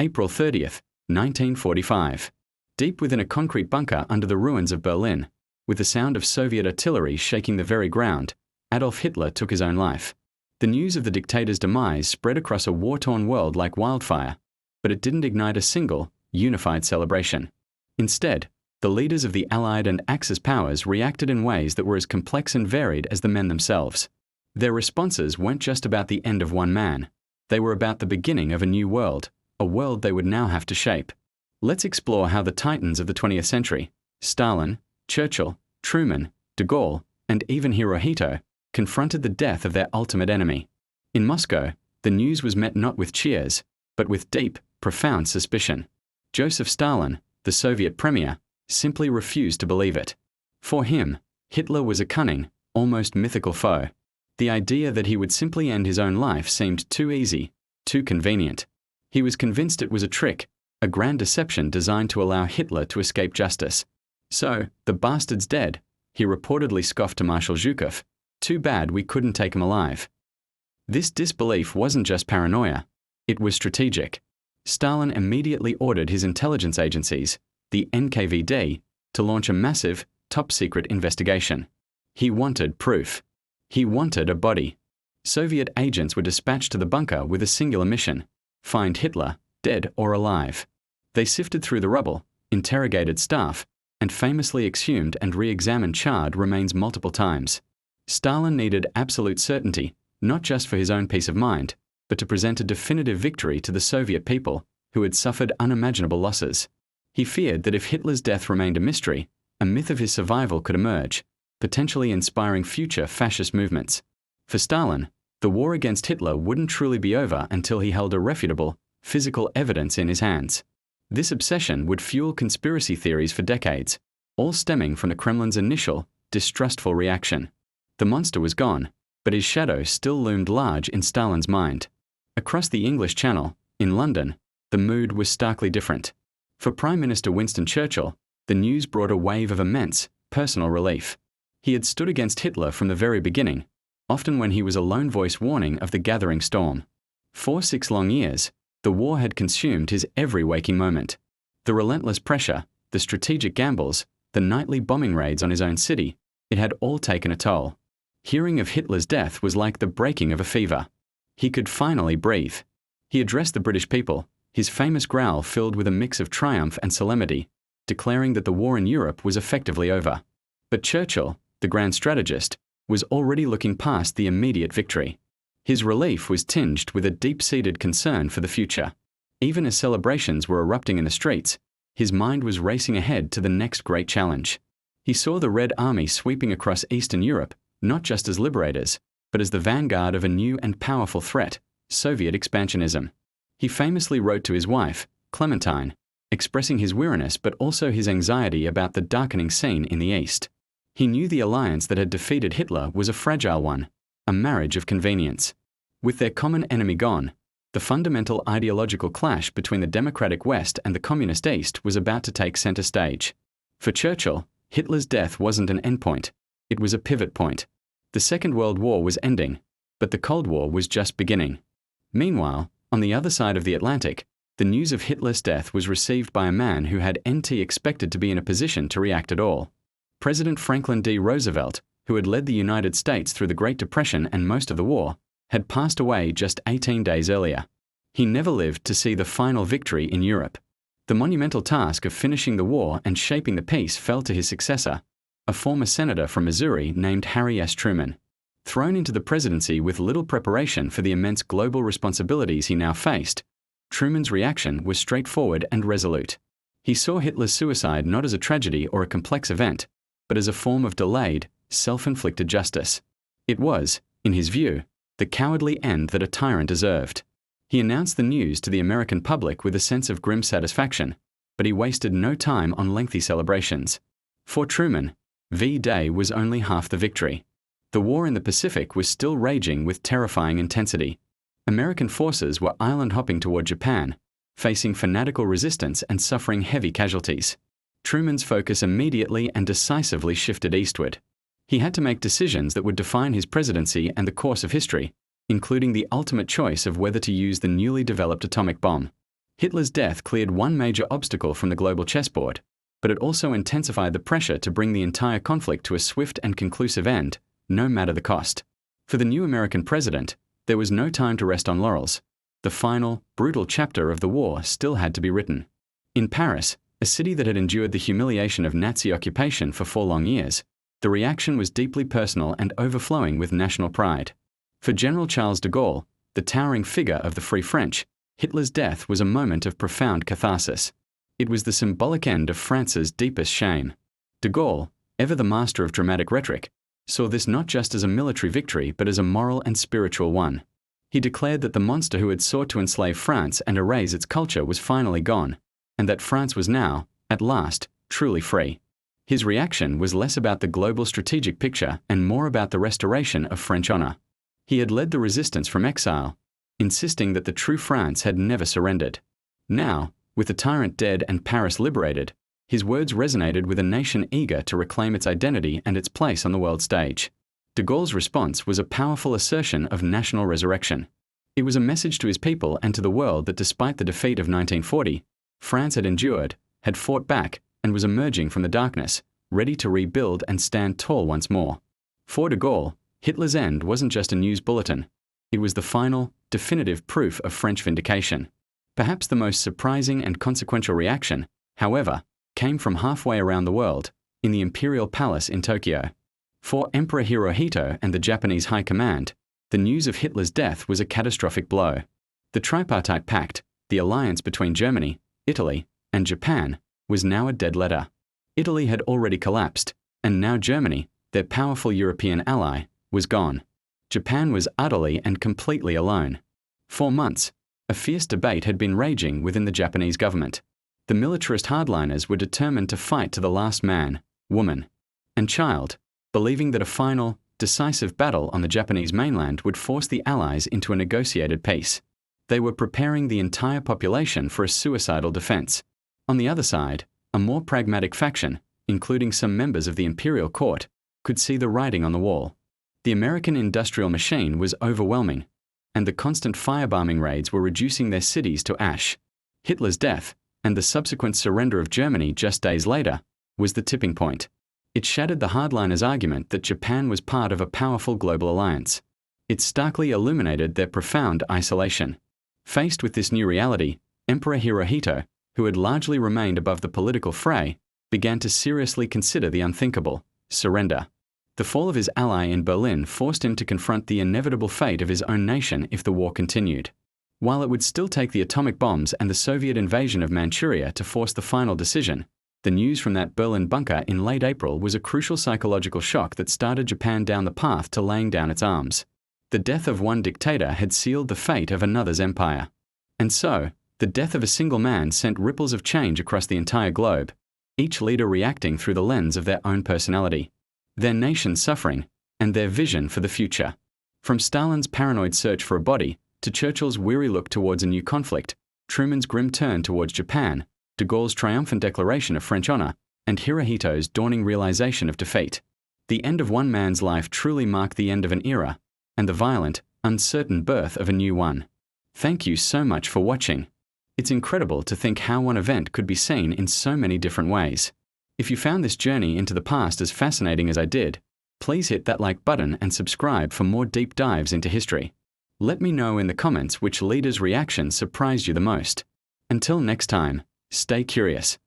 April 30th, 1945. Deep within a concrete bunker under the ruins of Berlin, with the sound of Soviet artillery shaking the very ground, Adolf Hitler took his own life. The news of the dictator's demise spread across a war-torn world like wildfire, but it didn't ignite a single, unified celebration. Instead, the leaders of the Allied and Axis powers reacted in ways that were as complex and varied as the men themselves. Their responses weren't just about the end of one man. They were about the beginning of a new world, a world they would now have to shape. Let's explore how the titans of the 20th century, Stalin, Churchill, Truman, de Gaulle, and even Hirohito, confronted the death of their ultimate enemy. In Moscow, the news was met not with cheers, but with deep, profound suspicion. Joseph Stalin, the Soviet premier, simply refused to believe it. For him, Hitler was a cunning, almost mythical foe. The idea that he would simply end his own life seemed too easy, too convenient. He was convinced it was a trick, a grand deception designed to allow Hitler to escape justice. "So, the bastard's dead," he reportedly scoffed to Marshal Zhukov. "Too bad we couldn't take him alive." This disbelief wasn't just paranoia, it was strategic. Stalin immediately ordered his intelligence agencies, the NKVD, to launch a massive, top-secret investigation. He wanted proof. He wanted a body. Soviet agents were dispatched to the bunker with a singular mission: find Hitler, dead or alive. They sifted through the rubble, interrogated staff, and famously exhumed and re-examined charred remains multiple times. Stalin needed absolute certainty, not just for his own peace of mind, but to present a definitive victory to the Soviet people, who had suffered unimaginable losses. He feared that if Hitler's death remained a mystery, a myth of his survival could emerge, potentially inspiring future fascist movements. For Stalin, the war against Hitler wouldn't truly be over until he held irrefutable, physical evidence in his hands. This obsession would fuel conspiracy theories for decades, all stemming from the Kremlin's initial, distrustful reaction. The monster was gone, but his shadow still loomed large in Stalin's mind. Across the English Channel, in London, the mood was starkly different. For Prime Minister Winston Churchill, the news brought a wave of immense, personal relief. He had stood against Hitler from the very beginning, often when he was a lone voice warning of the gathering storm. For 6 long years, the war had consumed his every waking moment. The relentless pressure, the strategic gambles, the nightly bombing raids on his own city, it had all taken a toll. Hearing of Hitler's death was like the breaking of a fever. He could finally breathe. He addressed the British people, his famous growl filled with a mix of triumph and solemnity, declaring that the war in Europe was effectively over. But Churchill, the grand strategist, was already looking past the immediate victory. His relief was tinged with a deep-seated concern for the future. Even as celebrations were erupting in the streets, his mind was racing ahead to the next great challenge. He saw the Red Army sweeping across Eastern Europe, not just as liberators, but as the vanguard of a new and powerful threat: Soviet expansionism. He famously wrote to his wife, Clementine, expressing his weariness but also his anxiety about the darkening scene in the East. He knew the alliance that had defeated Hitler was a fragile one, a marriage of convenience. With their common enemy gone, the fundamental ideological clash between the democratic West and the communist East was about to take center stage. For Churchill, Hitler's death wasn't an endpoint, it was a pivot point. The Second World War was ending, but the Cold War was just beginning. Meanwhile, on the other side of the Atlantic, the news of Hitler's death was received by a man who had expected to be in a position to react at all. President Franklin D. Roosevelt, who had led the United States through the Great Depression and most of the war, had passed away just 18 days earlier. He never lived to see the final victory in Europe. The monumental task of finishing the war and shaping the peace fell to his successor, a former senator from Missouri named Harry S. Truman. Thrown into the presidency with little preparation for the immense global responsibilities he now faced, Truman's reaction was straightforward and resolute. He saw Hitler's suicide not as a tragedy or a complex event, but as a form of delayed, self-inflicted justice. It was, in his view, the cowardly end that a tyrant deserved. He announced the news to the American public with a sense of grim satisfaction, but he wasted no time on lengthy celebrations. For Truman, V-Day was only half the victory. The war in the Pacific was still raging with terrifying intensity. American forces were island-hopping toward Japan, facing fanatical resistance and suffering heavy casualties. Truman's focus immediately and decisively shifted eastward. He had to make decisions that would define his presidency and the course of history, including the ultimate choice of whether to use the newly developed atomic bomb. Hitler's death cleared one major obstacle from the global chessboard, but it also intensified the pressure to bring the entire conflict to a swift and conclusive end, no matter the cost. For the new American president, there was no time to rest on laurels. The final, brutal chapter of the war still had to be written. In Paris, a city that had endured the humiliation of Nazi occupation for 4 long years, the reaction was deeply personal and overflowing with national pride. For General Charles de Gaulle, the towering figure of the Free French, Hitler's death was a moment of profound catharsis. It was the symbolic end of France's deepest shame. De Gaulle, ever the master of dramatic rhetoric, saw this not just as a military victory but as a moral and spiritual one. He declared that the monster who had sought to enslave France and erase its culture was finally gone, and that France was now, at last, truly free. His reaction was less about the global strategic picture and more about the restoration of French honor. He had led the resistance from exile, insisting that the true France had never surrendered. Now, with the tyrant dead and Paris liberated, his words resonated with a nation eager to reclaim its identity and its place on the world stage. De Gaulle's response was a powerful assertion of national resurrection. It was a message to his people and to the world that despite the defeat of 1940, France had endured, had fought back, and was emerging from the darkness, ready to rebuild and stand tall once more. For de Gaulle, Hitler's end wasn't just a news bulletin. It was the final, definitive proof of French vindication. Perhaps the most surprising and consequential reaction, however, came from halfway around the world, in the Imperial Palace in Tokyo. For Emperor Hirohito and the Japanese High Command, the news of Hitler's death was a catastrophic blow. The Tripartite Pact, the alliance between Germany, Italy, and Japan, was now a dead letter. Italy had already collapsed, and now Germany, their powerful European ally, was gone. Japan was utterly and completely alone. For months, a fierce debate had been raging within the Japanese government. The militarist hardliners were determined to fight to the last man, woman, and child, believing that a final, decisive battle on the Japanese mainland would force the Allies into a negotiated peace. They were preparing the entire population for a suicidal defense. On the other side, a more pragmatic faction, including some members of the imperial court, could see the writing on the wall. The American industrial machine was overwhelming, and the constant firebombing raids were reducing their cities to ash. Hitler's death, and the subsequent surrender of Germany just days later, was the tipping point. It shattered the hardliners' argument that Japan was part of a powerful global alliance. It starkly illuminated their profound isolation. Faced with this new reality, Emperor Hirohito, who had largely remained above the political fray, began to seriously consider the unthinkable: surrender. The fall of his ally in Berlin forced him to confront the inevitable fate of his own nation if the war continued. While it would still take the atomic bombs and the Soviet invasion of Manchuria to force the final decision, the news from that Berlin bunker in late April was a crucial psychological shock that started Japan down the path to laying down its arms. The death of one dictator had sealed the fate of another's empire. And so, the death of a single man sent ripples of change across the entire globe, each leader reacting through the lens of their own personality, their nation's suffering, and their vision for the future. From Stalin's paranoid search for a body, to Churchill's weary look towards a new conflict, Truman's grim turn towards Japan, de Gaulle's triumphant declaration of French honor, and Hirohito's dawning realization of defeat. The end of one man's life truly marked the end of an era, and the violent, uncertain birth of a new one. Thank you so much for watching. It's incredible to think how one event could be seen in so many different ways. If you found this journey into the past as fascinating as I did, please hit that like button and subscribe for more deep dives into history. Let me know in the comments which leader's reaction surprised you the most. Until next time, stay curious.